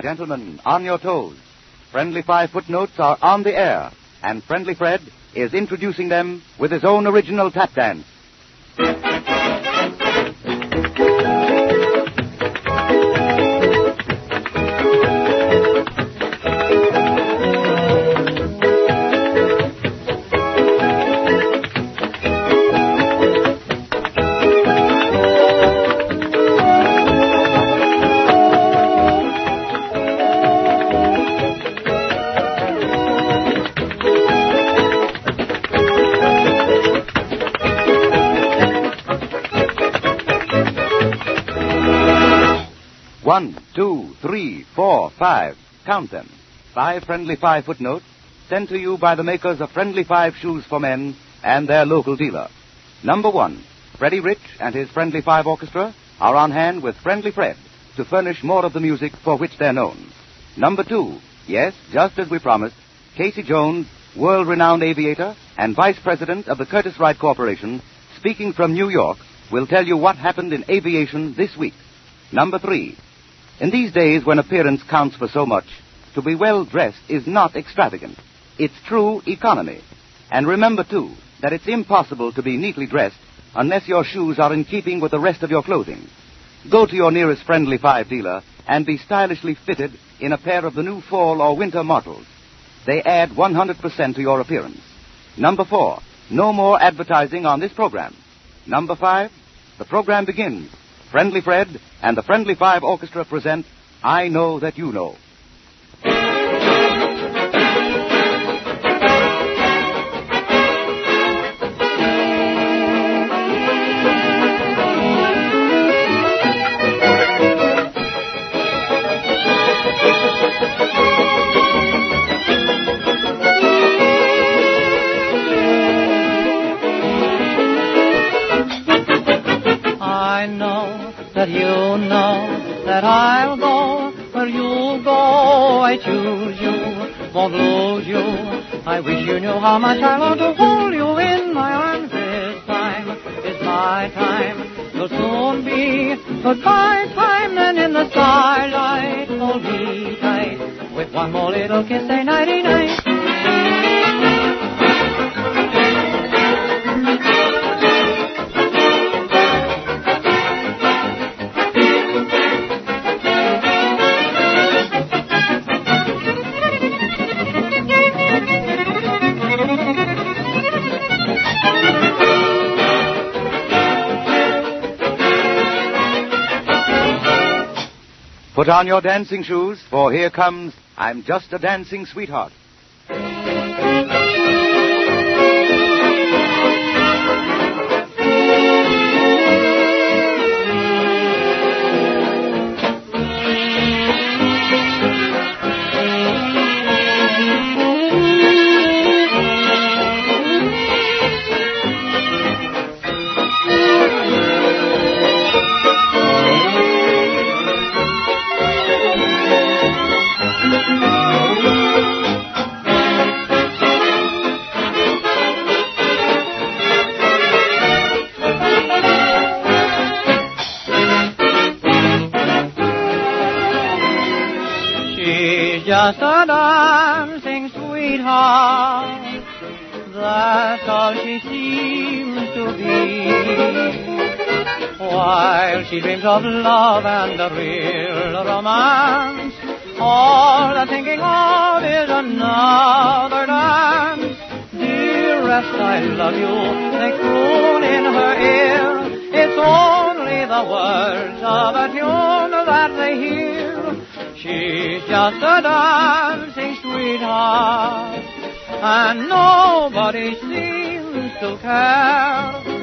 Gentlemen, on your toes. Friendly Five Footnotes are on the air, and Friendly Fred is introducing them with his own original tap dance. One, two, three, four, five. Count them. 5 Friendly Five Footnotes sent to you by the makers of Friendly Five Shoes for Men and their local dealer. Number 1, Freddie Rich and his Friendly Five Orchestra are on hand with Friendly Fred to furnish more of the music for which they're known. Number 2, yes, just as we promised, Casey Jones, world-renowned aviator and vice president of the Curtiss-Wright Corporation, speaking from New York, will tell you what happened in aviation this week. Number 3, in these days when appearance counts for so much, to be well-dressed is not extravagant. It's true economy. And remember, too, that it's impossible to be neatly dressed unless your shoes are in keeping with the rest of your clothing. Go to your nearest Friendly Five dealer and be stylishly fitted in a pair of the new fall or winter models. They add 100% to your appearance. Number 4, no more advertising on this program. Number 5, the program begins. Friendly Fred and the Friendly Five Orchestra present I Know That You Know. I know that you know that I'll go where you go. I choose you, won't lose you. I wish you knew how much I long to hold you in my arms. This time is my time. You'll soon be goodbye time, and in the starlight hold me tight. With one more little kiss, say nighty-night. Put on your dancing shoes, for here comes I'm Just a Dancing Sweetheart. Just a dancing sweetheart, that's all she seems to be. While she dreams of love and a real romance, all the thinking of is another dance. Dearest, I love you, they croon in her ear. It's only the words of a tune that they hear. She's just a dancing sweetheart, and nobody seems to care.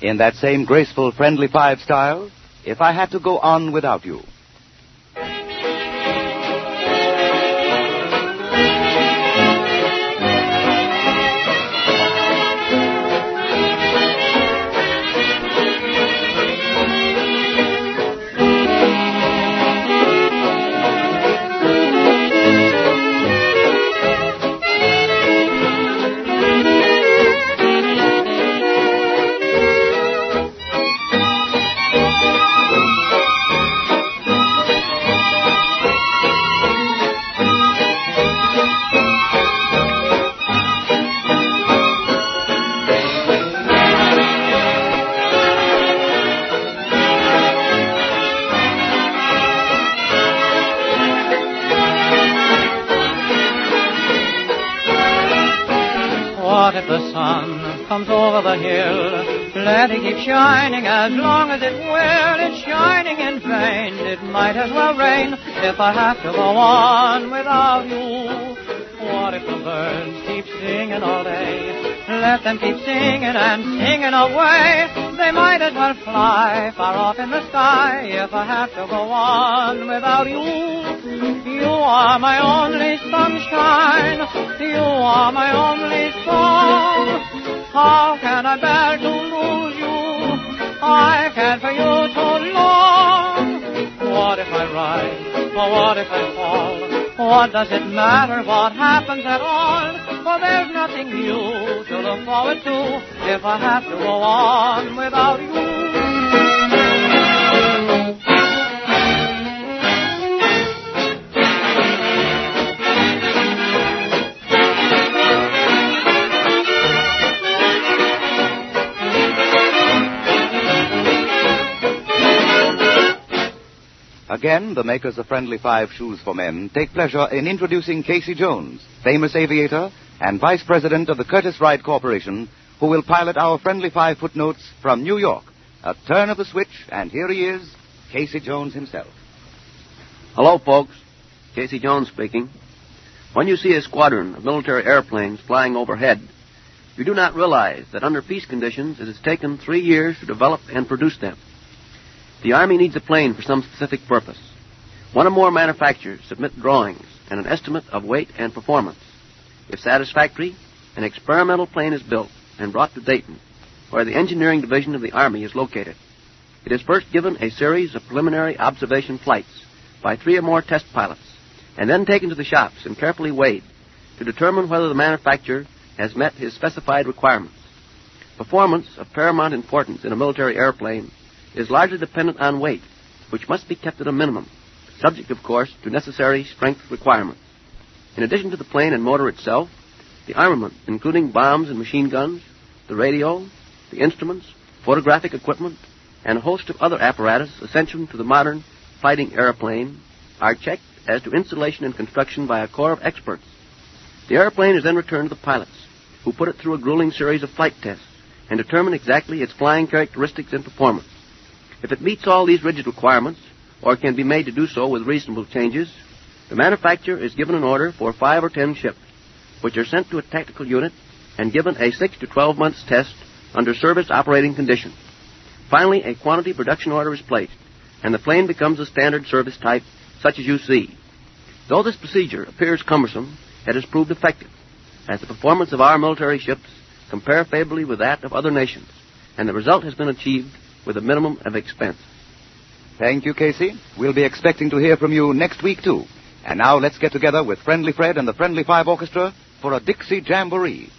In that same graceful, friendly five style, If I Had to Go On Without You. What if the sun comes over the hill? Let it keep shining as long as it will. It's shining in vain. It might as well rain if I have to go on without you. What if the birds keep singing all day? Let them keep singing and singing away. They might as well fly far off in the sky if I have to go on without you. You are my only sunshine. You are my only song. How can I bear to lose you? I can't for you too long. What if I rise, or what if I fall? What does it matter what happens at all? For there's nothing new to look forward to if I have to go on without you. Again, the makers of Friendly Five Shoes for Men take pleasure in introducing Casey Jones, famous aviator and vice president of the Curtiss-Wright Corporation, who will pilot our Friendly Five Footnotes from New York. A turn of the switch, and here he is, Casey Jones himself. Hello, folks. Casey Jones speaking. When you see a squadron of military airplanes flying overhead, you do not realize that under peace conditions it has taken 3 years to develop and produce them. The Army needs a plane for some specific purpose. One or more manufacturers submit drawings and an estimate of weight and performance. If satisfactory, an experimental plane is built and brought to Dayton, where the engineering division of the Army is located. It is first given a series of preliminary observation flights by 3 or more test pilots, and then taken to the shops and carefully weighed to determine whether the manufacturer has met his specified requirements. Performance of paramount importance in a military airplane is largely dependent on weight, which must be kept at a minimum, subject, of course, to necessary strength requirements. In addition to the plane and motor itself, the armament, including bombs and machine guns, the radio, the instruments, photographic equipment, and a host of other apparatus essential to the modern fighting airplane, are checked as to installation and construction by a corps of experts. The airplane is then returned to the pilots, who put it through a grueling series of flight tests and determine exactly its flying characteristics and performance. If it meets all these rigid requirements, or can be made to do so with reasonable changes, the manufacturer is given an order for 5 or 10 ships, which are sent to a tactical unit and given a 6 to 12 months test under service operating conditions. Finally, a quantity production order is placed, and the plane becomes a standard service type, such as you see. Though this procedure appears cumbersome, it has proved effective, as the performance of our military ships compare favorably with that of other nations, and the result has been achieved with a minimum of expense. Thank you, Casey. We'll be expecting to hear from you next week, too. And now let's get together with Friendly Fred and the Friendly Five Orchestra for a Dixie Jamboree.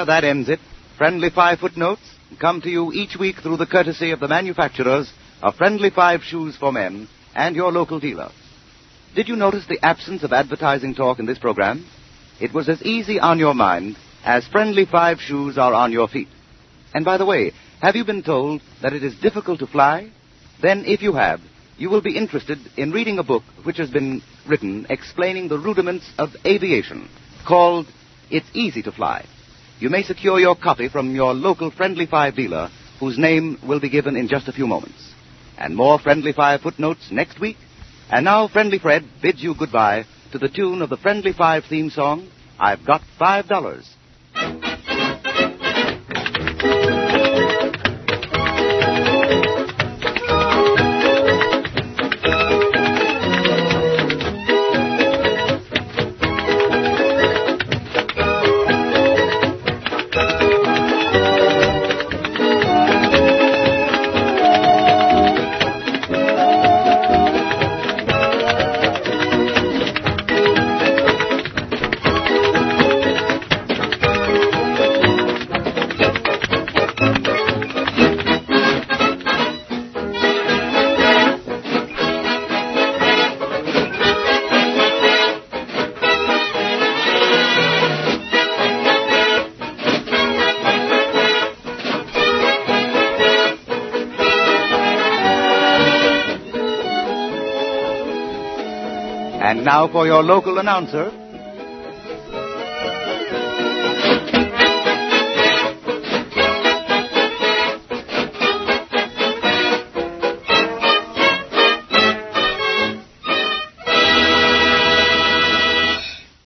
that ends it. Friendly Five Footnotes come to you each week through the courtesy of the manufacturers of Friendly Five Shoes for Men and your local dealer. Did you notice the absence of advertising talk in this program? It was as easy on your mind as Friendly Five shoes are on your feet. And by the way, have you been told that it is difficult to fly? Then, if you have, you will be interested in reading a book which has been written explaining the rudiments of aviation, called It's Easy to Fly. You may secure your copy from your local Friendly Five dealer, whose name will be given in just a few moments. And more Friendly Five Footnotes next week. And now Friendly Fred bids you goodbye to the tune of the Friendly Five theme song, I've Got $5. And now for your local announcer,